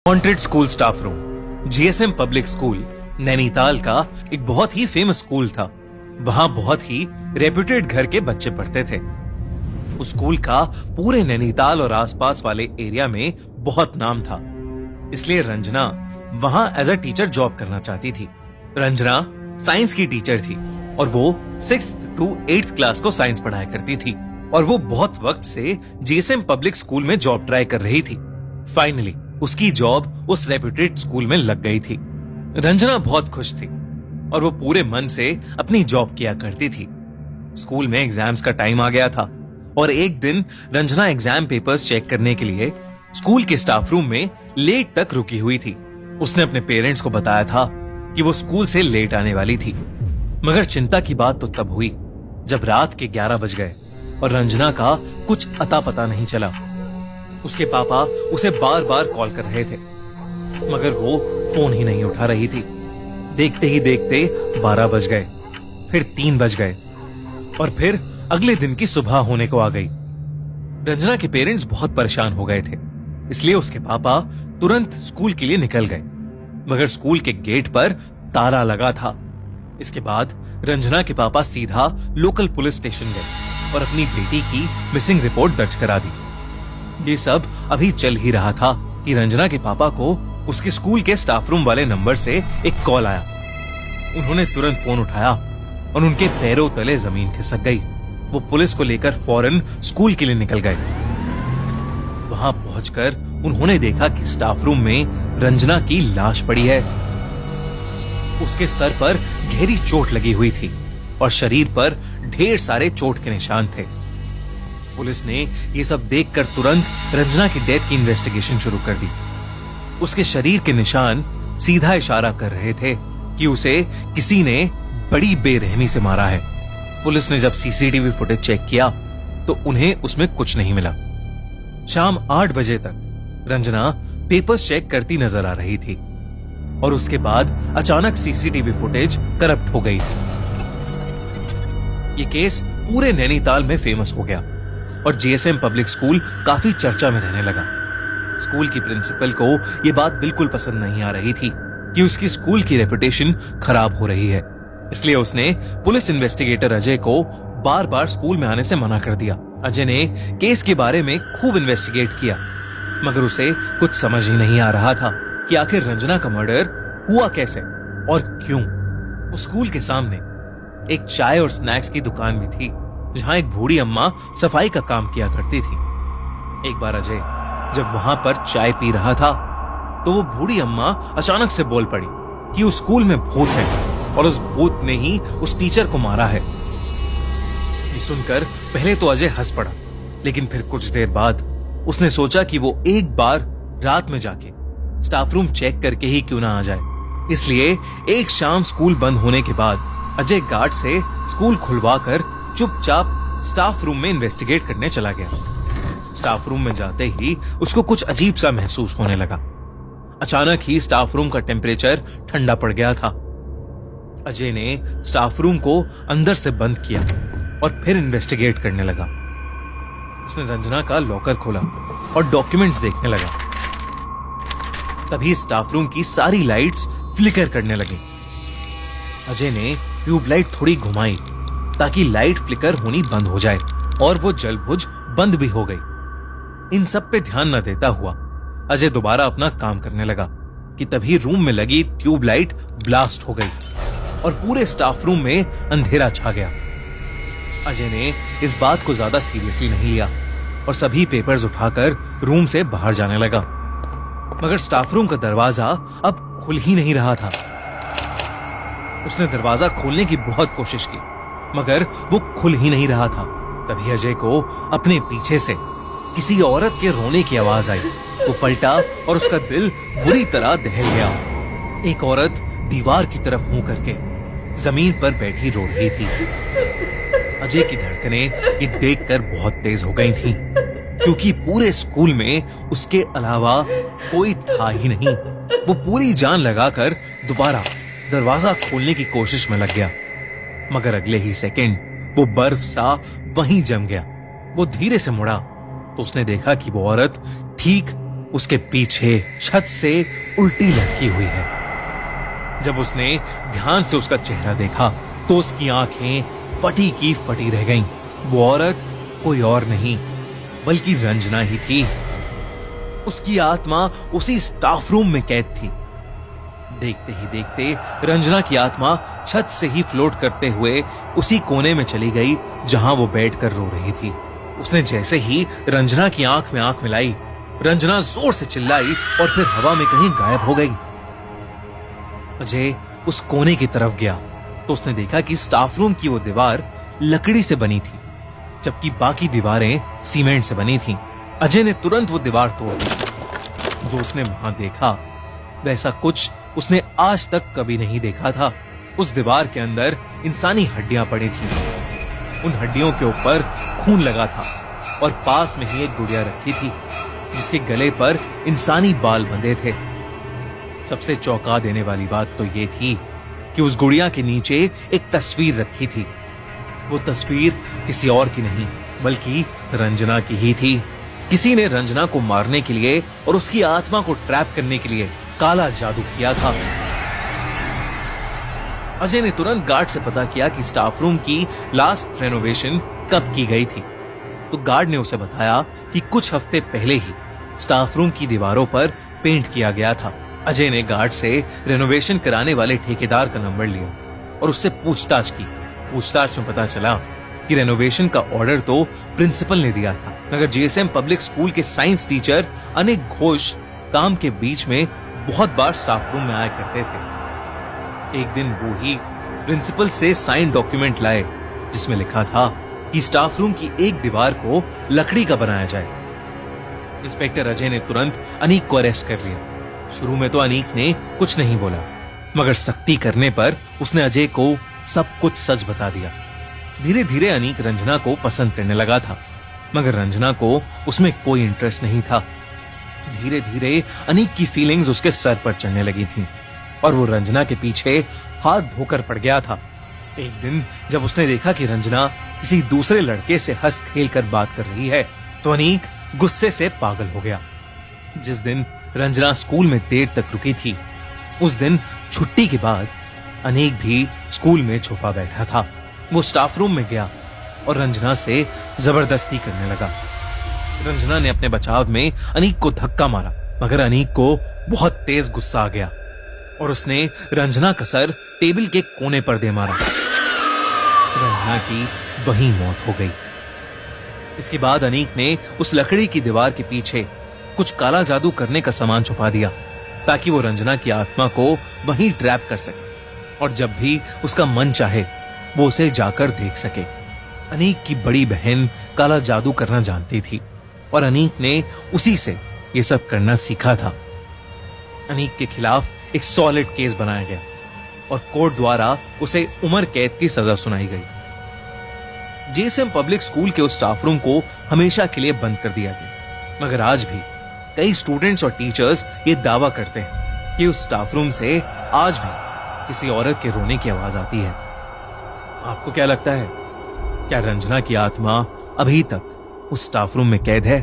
Wanted school staff room. GSM public school Nainital का एक बहुत ही फेमस स्कूल था। वहां बहुत ही रेप्यूटेड घर के बच्चे पढ़ते थे। उस स्कूल का पूरे नैनीताल और आसपास वाले एरिया में बहुत नाम था। इसलिए रंजना वहां एज अ टीचर जॉब करना चाहती थी। रंजना साइंस की टीचर थी और वो 6th to 8th क्लास को साइंस पढ़ाया करती थी और वो बहुत वक्त से जीएसएम पब्लिक स्कूल में जॉब ट्राई कर रही थी। फाइनली उसकी जॉब उस रेप्यूटेड स्कूल में लग गई थी। रंजना बहुत खुश थी और वो पूरे मन से अपनी जॉब किया करती थी। स्कूल में एग्जाम्स का टाइम आ गया था और एक दिन रंजना एग्जाम पेपर्स चेक करने के लिए स्कूल के स्टाफ रूम में लेट तक रुकी हुई थी। उसने अपने पेरेंट्स को बताया था कि वो स्कूल से लेट आने वाली थी। मगर चिंता की बात तो तब हुई जब रात के 11 बज गए और रंजना का कुछ अता पता नहीं चला। उसके पापा उसे बार बार कॉल कर रहे थे मगर वो फोन ही नहीं उठा रही थी। देखते ही देखते 12 बज गए, फिर 3 बज गए और फिर अगले दिन की सुबह होने को आ गई। रंजना के पेरेंट्स बहुत परेशान हो गए थे, इसलिए उसके पापा तुरंत स्कूल के लिए निकल गए मगर स्कूल के गेट पर ताला लगा था। इसके बाद रंजना के पापा सीधा लोकल पुलिस स्टेशन गए और अपनी बेटी की मिसिंग रिपोर्ट दर्ज करा दी। ये सब अभी चल ही रहा था कि रंजना के पापा को उसके स्कूल के स्टाफ रूम वाले नंबर से एक कॉल आया। उन्होंने तुरंत फोन उठाया और उनके पैरों तले जमीन खिसक गई। वो पुलिस को लेकर फौरन स्कूल के लिए निकल गए। वहां पहुंचकर उन्होंने देखा कि स्टाफ रूम में रंजना की लाश पड़ी है। उसके सर पर गहरी चोट लगी हुई थी और शरीर पर ढेर सारे चोट के निशान थे। पुलिस ने ये सब देखकर तुरंत रंजना की डेथ की इन्वेस्टिगेशन शुरू कर दी। उसके शरीर के निशान सीधा इशारा कर रहे थे कि उसे किसी ने बड़ी बेरहमी से मारा है। पुलिस ने जब सीसीटीवी फुटेज चेक किया तो उन्हें उसमें कुछ नहीं मिला। शाम 8 बजे तक रंजना पेपर्स चेक करती नजर आ रही थी और उसके बाद अचानक सीसीटीवी फुटेज करप्ट हो गई थी। ये केस पूरे नैनीताल में फेमस हो गया और जीएसएम पब्लिक स्कूल काफी चर्चा में रहने लगा। स्कूल की प्रिंसिपल को यह बात बिल्कुल पसंद नहीं आ रही थी कि उसकी स्कूल की रेपुटेशन खराब हो रही है। इसलिए उसने पुलिस इन्वेस्टिगेटर अजय को बार बार स्कूल में आने से मना कर दिया। अजय ने केस के बारे में खूब इन्वेस्टिगेट किया मगर उसे कुछ समझ ही नहीं आ रहा था कि आखिर रंजना का मर्डर हुआ कैसे और क्यों। उस स्कूल के सामने एक चाय और स्नैक्स की दुकान भी थी जहां एक बूढ़ी अम्मा सफाई का काम किया करती थी। एक बार अजय जब वहां पर चाय पी रहा था तो वो बूढ़ी अम्मा अचानक से बोल पड़ी कि उस स्कूल में भूत है और उस भूत ने ही उस टीचर को मारा है। ये सुनकर पहले तो अजय हंस पड़ा लेकिन फिर कुछ देर बाद उसने सोचा कि वो एक बार रात में जाके स्टाफ रूम चेक करके ही क्यों ना आ जाए। इसलिए एक शाम स्कूल बंद होने के बाद अजय गार्ड से स्कूल खुलवाकर चुपचाप स्टाफ रूम में इन्वेस्टिगेट करने चला गया। स्टाफ रूम में जाते ही उसको कुछ अजीब सा महसूस होने लगा। अचानक ही स्टाफ रूम का टेम्परेचर ठंडा पड़ गया था। अजय ने स्टाफ रूम को अंदर से बंद किया और फिर इन्वेस्टिगेट करने लगा। उसने रंजना का लॉकर खोला और डॉक्यूमेंट्स देखने लगा। तभी स्टाफ रूम की सारी लाइट्स फ्लिकर करने लगी। अजय ने ट्यूबलाइट थोड़ी घुमाई ताकि लाइट फ्लिकर होनी बंद हो जाए और वो जलबुझ बंद भी हो गई। इन सब पे ध्यान न देता हुआ अजय दोबारा अपना काम करने लगा कि तभी रूम में लगी ट्यूबलाइट ब्लास्ट हो गई और पूरे स्टाफ रूम में अंधेरा छा गया। अजय ने इस बात को ज्यादा सीरियसली नहीं लिया और सभी पेपर्स उठाकर रूम से बाहर जाने लगा मगर स्टाफ रूम का दरवाजा अब खुल ही नहीं रहा था। उसने दरवाजा खोलने की बहुत कोशिश की मगर वो खुल ही नहीं रहा था। तभी अजय को अपने पीछे से किसी औरत के रोने की आवाज आई। वो पलटा और उसका दिल बुरी तरह दहल गया। एक औरत दीवार की तरफ मुंह करके जमीन पर बैठी रो रही थी। अजय की धड़कनें ये देखकर बहुत तेज हो गई थीं, क्योंकि पूरे स्कूल में उसके अलावा कोई था ही नहीं। वो पूरी जान लगाकर दोबारा दरवाजा खोलने की कोशिश में लग गया मगर अगले ही सेकंड वो बर्फ सा वहीं जम गया। वो धीरे से मुड़ा तो उसने देखा कि वो औरत ठीक उसके पीछे छत से उल्टी लटकी हुई है। जब उसने ध्यान से उसका चेहरा देखा तो उसकी आंखें फटी की फटी रह गईं। वो औरत कोई और नहीं बल्कि रंजना ही थी। उसकी आत्मा उसी स्टाफ रूम में कैद थी। देखते ही देखते रंजना की आत्मा छत से ही फ्लोट करते हुए उसी कोने में चली गई जहां वो बैठकर रो रही थी। उसने जैसे ही रंजना की आंख में आंख मिलाई, रंजना जोर से चिल्लाई और फिर हवा में कहीं गायब हो गई। अजय उस कोने की तरफ गया तो उसने देखा कि स्टाफ रूम की वो दीवार लकड़ी से बनी थी, जबकि बाकी दीवारें सीमेंट से बनी थीं। अजय ने तुरंत वो दीवार तोड़ दी। जो उसने वहां देखा वैसा कुछ उसने आज तक कभी नहीं देखा था। उस दीवार के अंदर इंसानी हड्डियां पड़ी थीं। उन हड्डियों के ऊपर खून लगा था और पास में ही एक गुड़िया रखी थी जिसके गले पर इंसानी बाल बंधे थे। सबसे चौंका देने वाली बात तो ये थी कि उस गुड़िया के नीचे एक तस्वीर रखी थी। वो तस्वीर किसी और की नहीं बल्कि रंजना की ही थी। किसी ने रंजना को मारने के लिए और उसकी आत्मा को ट्रैप करने के लिए काला जादू किया था। अजय ने तुरंत गार्ड से पता किया कि स्टाफ रूम की लास्ट रेनोवेशन कब की गई थी। तो गार्ड ने उसे बताया कि कुछ हफ्ते पहले ही स्टाफ रूम की दीवारों पर पेंट किया गया था। अजय ने गार्ड से रेनोवेशन कराने वाले ठेकेदार का नंबर लिया और उससे पूछताछ की। पूछताछ में पता चला कि रेनोवेशन का ऑर्डर तो प्रिंसिपल ने दिया था, मगर जीएसएम पब्लिक स्कूल के साइंस टीचर अनिक घोष काम के बीच में बहुत बार स्टाफ रूम में आया करते थे। एक दिन वो ही प्रिंसिपल से साइन डॉक्यूमेंट लाए जिसमें लिखा था कि स्टाफ रूम की एक दीवार को लकड़ी का बनाया जाए। इंस्पेक्टर अजय ने तुरंत अनीक को अरेस्ट कर लिया। शुरू में तो अनीक ने कुछ नहीं बोला, मगर सख्ती करने पर उसने अजय को सब कुछ सच बता दिया। धीरे धीरे अनीक रंजना को पसंद करने लगा था, मगर रंजना को उसमें कोई इंटरेस्ट नहीं था। धीरे धीरे अनीक की फीलिंग्स उसके सर पर चढ़ने लगी थीं और वो रंजना के पीछे हाथ धोकर पड़ गया था। एक दिन जब उसने देखा कि रंजना किसी दूसरे लड़के से हंस खेल कर बात कर रही है तो अनीक गुस्से से पागल हो गया। जिस दिन रंजना स्कूल में देर तक रुकी थी, उस दिन छुट्टी के बाद अनीक भी स्कूल में छुपा बैठा था। वो स्टाफ रूम में गया और रंजना से जबरदस्ती करने लगा। रंजना ने अपने बचाव में अनीक को धक्का मारा, मगर अनीक को बहुत तेज गुस्सा आ गया और उसने रंजना का सर टेबल के कोने पर दे मारा। रंजना की वहीं मौत हो गई। इसके बाद अनीक ने उस लकड़ी की दीवार के पीछे कुछ काला जादू करने का सामान छुपा दिया ताकि वो रंजना की आत्मा को वहीं ट्रैप कर सके और जब भी उसका मन चाहे वो उसे जाकर देख सके। अनीक की बड़ी बहन काला जादू करना जानती थी और अनीक ने उसी से ये सब करना सीखा था। अनीक के खिलाफ एक सॉलिड केस बनाया गया और कोर्ट द्वारा उसे उम्र कैद की सजा सुनाई गई। जीएसएम पब्लिक स्कूल के उस स्टाफ रूम को हमेशा के लिए बंद कर दिया गया, मगर आज भी कई स्टूडेंट्स और टीचर्स ये दावा करते हैं कि उस स्टाफ रूम से आज भी किसी औरत के रोने की आवाज आती है। आपको क्या लगता है, क्या रंजना की आत्मा अभी तक उस स्टाफ रूम में कैद है?